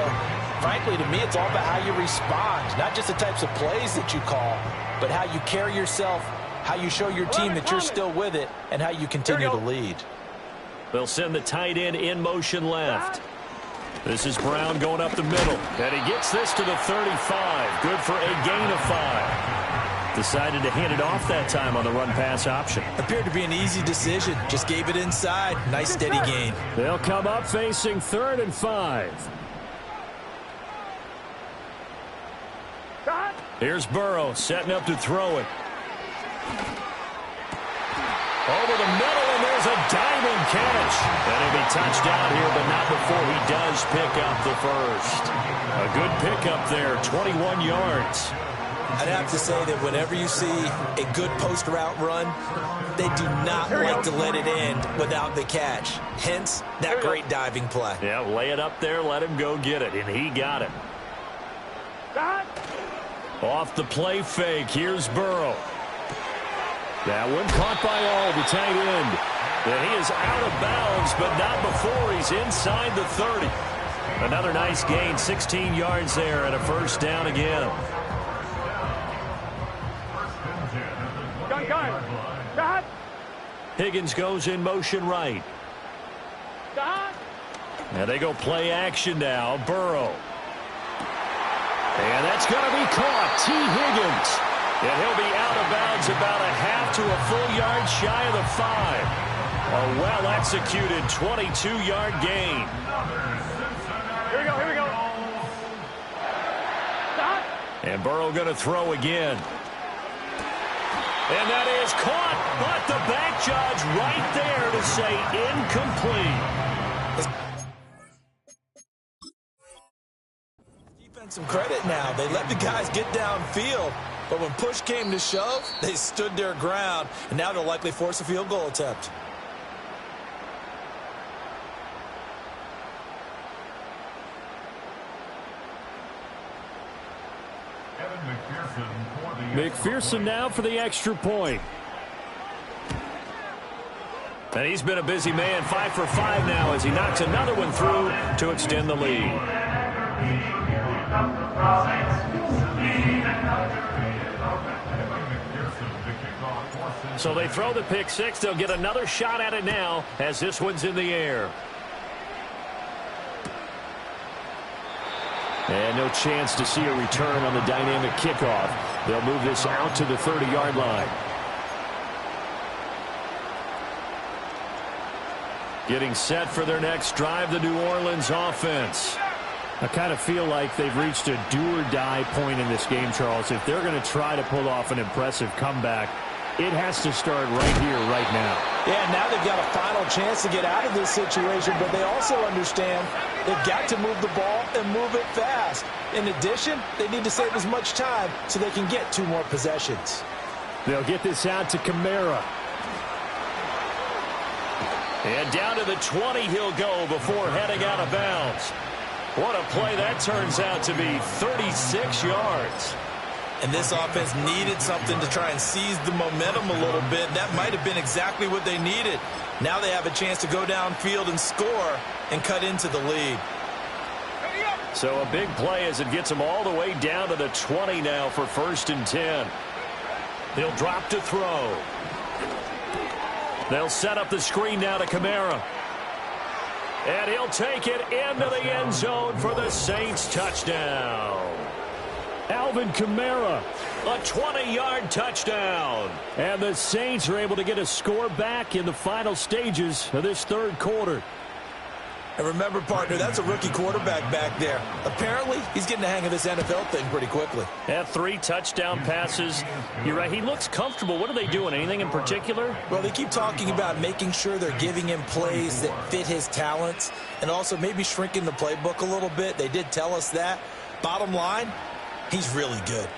frankly, to me, it's all about how you respond, not just the types of plays that you call, but how you carry yourself, how you show your team that you're still with it, and how you continue to lead. They'll send the tight end in motion left. This is Brown going up the middle, and he gets this to the 35. Good for a gain of 5. Decided to hand it off that time on the run-pass option. Appeared to be an easy decision. Just gave it inside. Nice, steady gain. They'll come up facing 3rd and 5. Here's Burrow setting up to throw it. Over the middle, and there's a diving catch. And he'll be touched down here, but not before he does pick up the first. A good pickup there, 21 yards. I'd have to say that whenever you see a good post-route run, they do not like to let it end without the catch. Hence, that great diving play. Yeah, lay it up there, let him go get it, and he got it. Off the play fake, here's Burrow. That one caught by all, the tight end. And he is out of bounds, but not before he's inside the 30. Another nice gain, 16 yards there, and a first down again. Higgins goes in motion right. And they go play action now. Burrow. And that's going to be caught. T. Higgins. And he'll be out of bounds about a half to a full yard shy of the 5. A well-executed 22-yard gain. Here we go, here we go. Stop. And Burrow going to throw again. And that is caught, but the back judge right there to say incomplete. Defense some credit now. They let the guys get downfield. But when push came to shove, they stood their ground, and now they'll likely force a field goal attempt. McPherson now for the extra point. And he's been a busy man, 5 for 5 now as he knocks another one through to extend the lead. So they throw the pick six. They'll get another shot at it now as this one's in the air. And no chance to see a return on the dynamic kickoff. They'll move this out to the 30-yard line. Getting set for their next drive, the New Orleans offense. I kind of feel like they've reached a do-or-die point in this game, Charles. If they're going to try to pull off an impressive comeback, It has to start right here, right now. Yeah, now they've got a final chance to get out of this situation, but they also understand they've got to move the ball and move it fast. In addition, they need to save as much time so they can get 2 more possessions. They'll get this out to Kamara. And down to the 20 he'll go before heading out of bounds. What a play that turns out to be, 36 yards. And this offense needed something to try and seize the momentum a little bit. That might have been exactly what they needed. Now they have a chance to go downfield and score and cut into the lead. So a big play as it gets them all the way down to the 20 now for 1st and 10. He'll drop to throw. They'll set up the screen now to Kamara. And he'll take it into the end zone for the Saints touchdown. Alvin Kamara. A 20-yard touchdown. And the Saints are able to get a score back in the final stages of this 3rd quarter. And remember, partner, that's a rookie quarterback back there. Apparently, he's getting the hang of this NFL thing pretty quickly. Had 3 touchdown passes. You're right, he looks comfortable. What are they doing? Anything in particular? Well, they keep talking about making sure they're giving him plays that fit his talents and also maybe shrinking the playbook a little bit. They did tell us that. Bottom line, he's really good.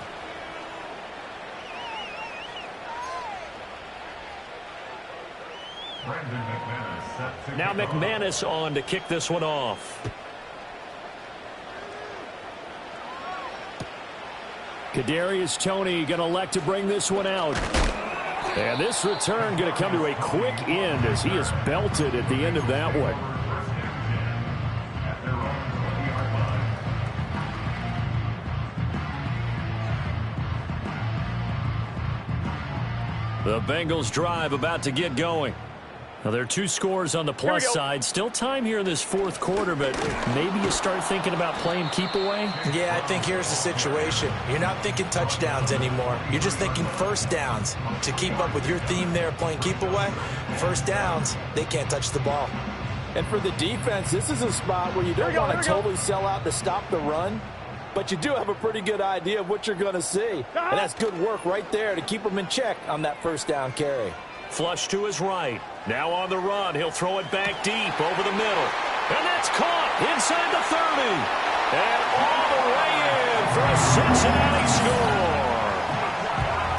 Now McManus on to kick this one off. Kadarius Toney going to elect to bring this one out. And this return going to come to a quick end as he is belted at the end of that one. The Bengals drive about to get going. Now, there are 2 scores on the plus side. Still time here in this 4th quarter, but maybe you start thinking about playing keep away? Yeah, I think here's the situation. You're not thinking touchdowns anymore. You're just thinking 1st downs. To keep up with your theme there, playing keep away, 1st downs, they can't touch the ball. And for the defense, this is a spot where you don't want to totally sell out to stop the run, but you do have a pretty good idea of what you're going to see. And that's good work right there to keep them in check on that 1st down carry. Flush to his right. Now on the run. He'll throw it back deep over the middle. And that's caught inside the 30. And all the way in for a Cincinnati score.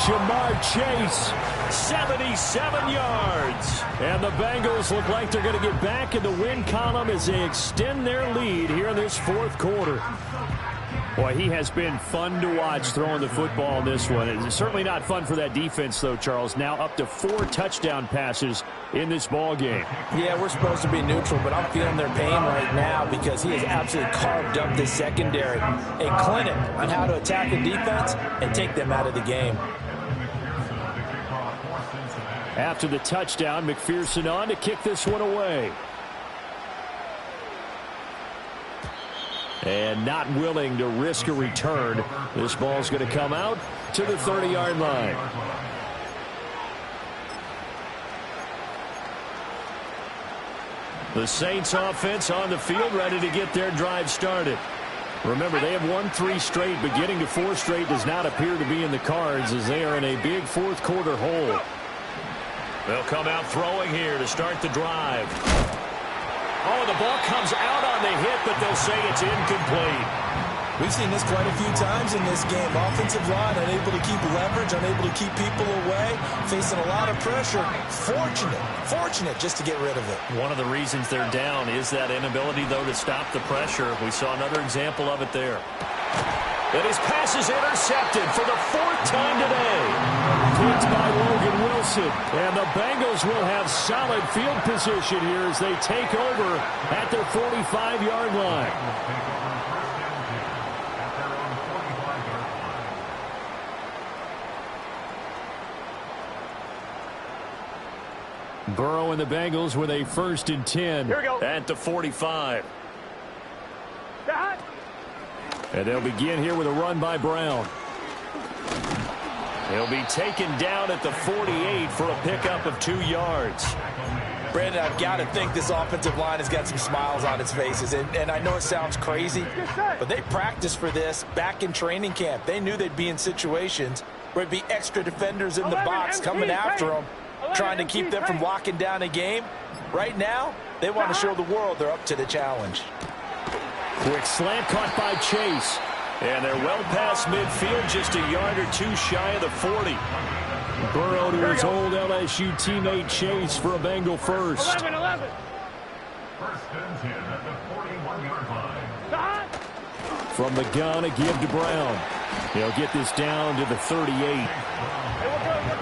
Jamar Chase. 77 yards. And the Bengals look like they're going to get back in the win column as they extend their lead here in this 4th quarter. Boy, he has been fun to watch throwing the football in this one. It's certainly not fun for that defense, though, Charles. Now up to 4 touchdown passes in this ball game. Yeah, we're supposed to be neutral, but I'm feeling their pain right now because he has absolutely carved up this secondary. A clinic on how to attack the defense and take them out of the game. After the touchdown, McPherson on to kick this one away. And not willing to risk a return. This ball's going to come out to the 30-yard line. The Saints offense on the field ready to get their drive started. Remember, they have won 3 straight, but getting to 4 straight does not appear to be in the cards as they are in a big 4th quarter hole. They'll come out throwing here to start the drive. Oh, the ball comes out on the hit, but they'll say it's incomplete. We've seen this quite a few times in this game. Offensive line unable to keep leverage, unable to keep people away, facing a lot of pressure. Fortunate just to get rid of it. One of the reasons they're down is that inability, though, to stop the pressure. We saw another example of it there. And his pass is intercepted for the 4th time today. Picked by Logan Wilson. And the Bengals will have solid field position here as they take over at their 45-yard line. Burrow and the Bengals with a 1st and 10. Here we go. At the 45. And they'll begin here with a run by Brown. He'll be taken down at the 48 for a pickup of 2 yards. Brandon, I've got to think this offensive line has got some smiles on its faces. And I know it sounds crazy, but they practiced for this back in training camp. They knew they'd be in situations where there'd be extra defenders in the box coming after them, trying to keep them from locking down a game. Right now, they want to show the world they're up to the challenge. Quick slant caught by Chase. And they're well past midfield, just a yard or two shy of the 40. Burrow to his old LSU teammate Chase for a Bengal first. 11. First and 10 at the 41-yard line. From the gun, a give to Brown. He'll get this down to the 38.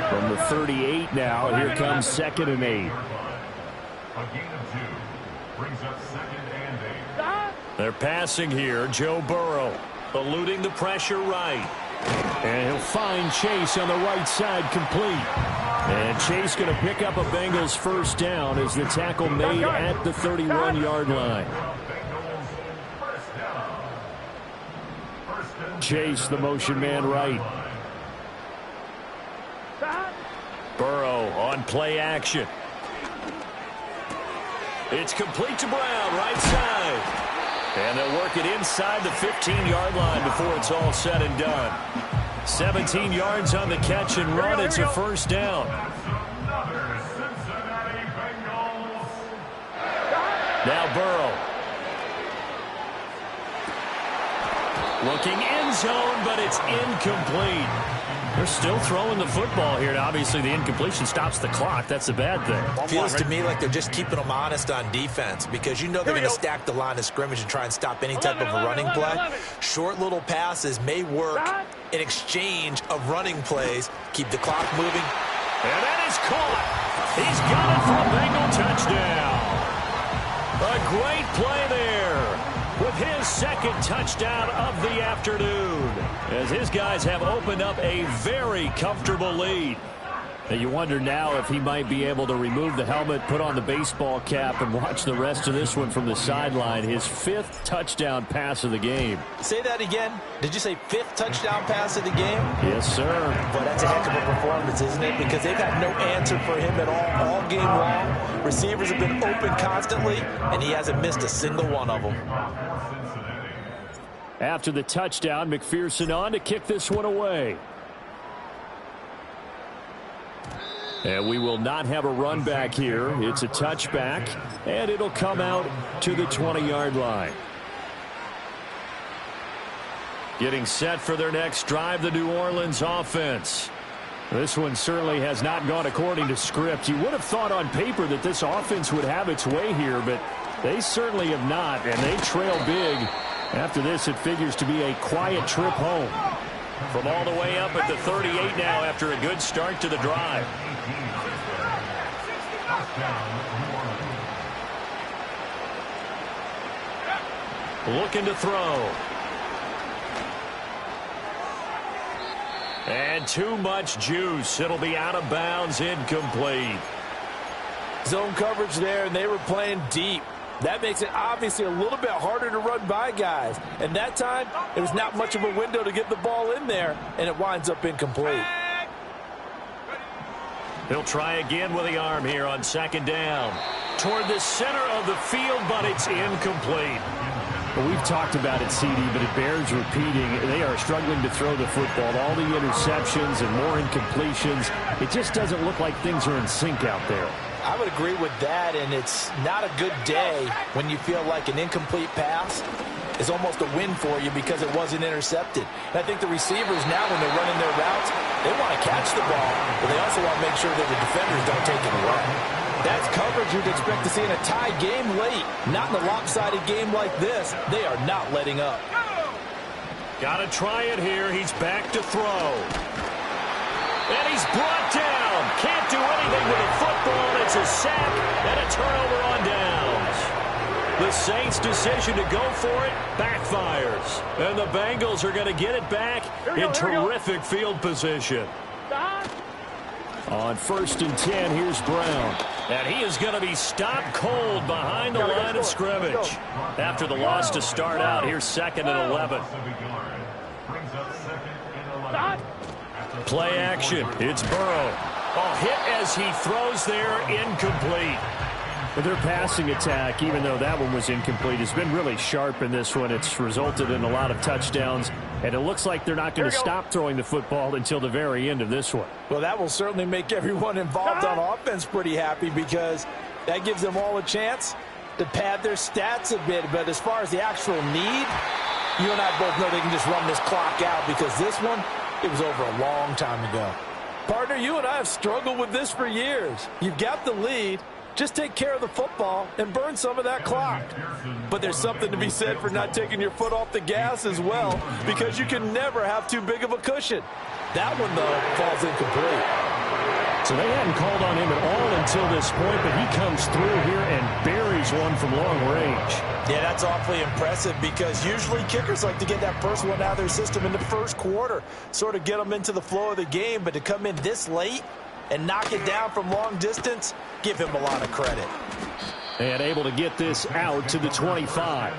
From the 38 now, here comes 2nd and 8. A gain of 2 brings up 2nd and 8. They're passing here. Joe Burrow eluding the pressure right. And he'll find Chase on the right side, complete. And Chase going to pick up a Bengals first down as the tackle made at the 31-yard line. Chase, the motion man right. Burrow on play action. It's complete to Brown, right side. And they'll work it inside the 15-yard line before it's all said and done. 17 yards on the catch and run. It's a first down. Now Burrow. Looking end zone, but it's incomplete. They're still throwing the football here. Now, obviously, the incompletion stops the clock. That's a bad thing. Feels to me like they're just keeping them honest on defense because you know they're going to stack the line of scrimmage and try and stop any type of a running play. Short little passes may work in exchange of running plays. Keep the clock moving. And that is caught. He's got it for a Bengal touchdown. A great play there with his 2nd touchdown of the afternoon, as his guys have opened up a very comfortable lead. And you wonder now if he might be able to remove the helmet, put on the baseball cap, and watch the rest of this one from the sideline. His 5th touchdown pass of the game. Say that again. Did you say 5th touchdown pass of the game? Yes, sir. But that's a heck of a performance, isn't it? Because they've had no answer for him at all game long. Receivers have been open constantly, and he hasn't missed a single one of them. After the touchdown, McPherson on to kick this one away. And we will not have a run back here. It's a touchback, and it'll come out to the 20-yard line. Getting set for their next drive, the New Orleans offense. This one certainly has not gone according to script. You would have thought on paper that this offense would have its way here, but they certainly have not, and they trail big. After this, it figures to be a quiet trip home. From all the way up at the 38 now after a good start to the drive. Looking to throw. And too much juice. It'll be out of bounds, incomplete. Zone coverage there, and they were playing deep. That makes it obviously a little bit harder to run by guys. And that time, there was not much of a window to get the ball in there, and it winds up incomplete. He'll try again with the arm here on 2nd down. Toward the center of the field, but it's incomplete. Well, we've talked about it, CD, but it bears repeating. They are struggling to throw the football. All the interceptions and more incompletions. It just doesn't look like things are in sync out there. I would agree with that, and it's not a good day when you feel like an incomplete pass is almost a win for you because it wasn't intercepted. And I think the receivers now, when they're running their routes, they want to catch the ball, but they also want to make sure that the defenders don't take it away. That's coverage you'd expect to see in a tie game late. Not in a lopsided game like this. They are not letting up. Got to try it here. He's back to throw. And he's brought down. Can't do anything with the football. It's a sack and a turnover on downs. The Saints' decision to go for it backfires. And the Bengals are going to get it back in terrific field position. On 1st and 10, here's Brown. And he is going to be stopped cold behind the line of scrimmage. After the loss to start out, here's 2nd and 11. Play action. It's Burrow. A hit as he throws there, incomplete. But their passing attack, even though that one was incomplete, has been really sharp in this one. It's resulted in a lot of touchdowns, and it looks like they're not going to stop throwing the football until the very end of this one. Well, that will certainly make everyone involved on offense pretty happy because that gives them all a chance to pad their stats a bit. But as far as the actual need, you and I both know they can just run this clock out because this one, it was over a long time ago. Partner, you and I have struggled with this for years. You've got the lead. Just take care of the football and burn some of that clock. But there's something to be said for not taking your foot off the gas as well, because you can never have too big of a cushion. That one, though, falls incomplete. So they hadn't called on him at all until this point, but he comes through here and buries one from long range. Yeah, that's awfully impressive because usually kickers like to get that first one out of their system in the first quarter, sort of get them into the flow of the game, but to come in this late and knock it down from long distance, give him a lot of credit. And able to get this out to the 25.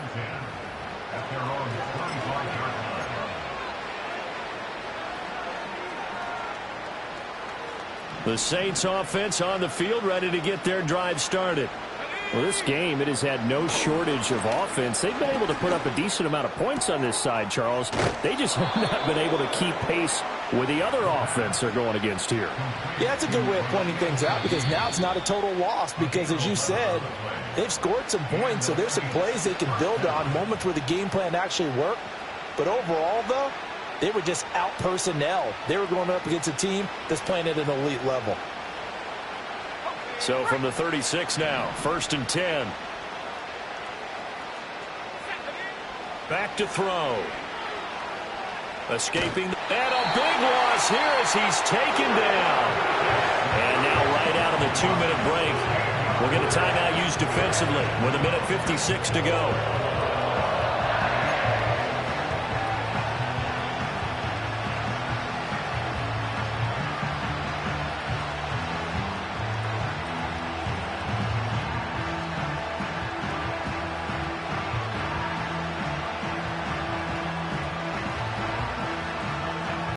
The Saints offense on the field, ready to get their drive started. Well, this game, it has had no shortage of offense. They've been able to put up a decent amount of points on this side, Charles. They just have not been able to keep pace with the other offense they're going against here. Yeah, that's a good way of pointing things out because now it's not a total loss because, as you said, they've scored some points, so there's some plays they can build on, moments where the game plan actually worked. But overall, though, they were just out-personnel. They were going up against a team that's playing at an elite level. So from the 36 now, 1st and 10. Back to throw. Escaping. And a big loss here as he's taken down. And now right out of the 2-minute break, we'll get a timeout used defensively with 1:56 to go.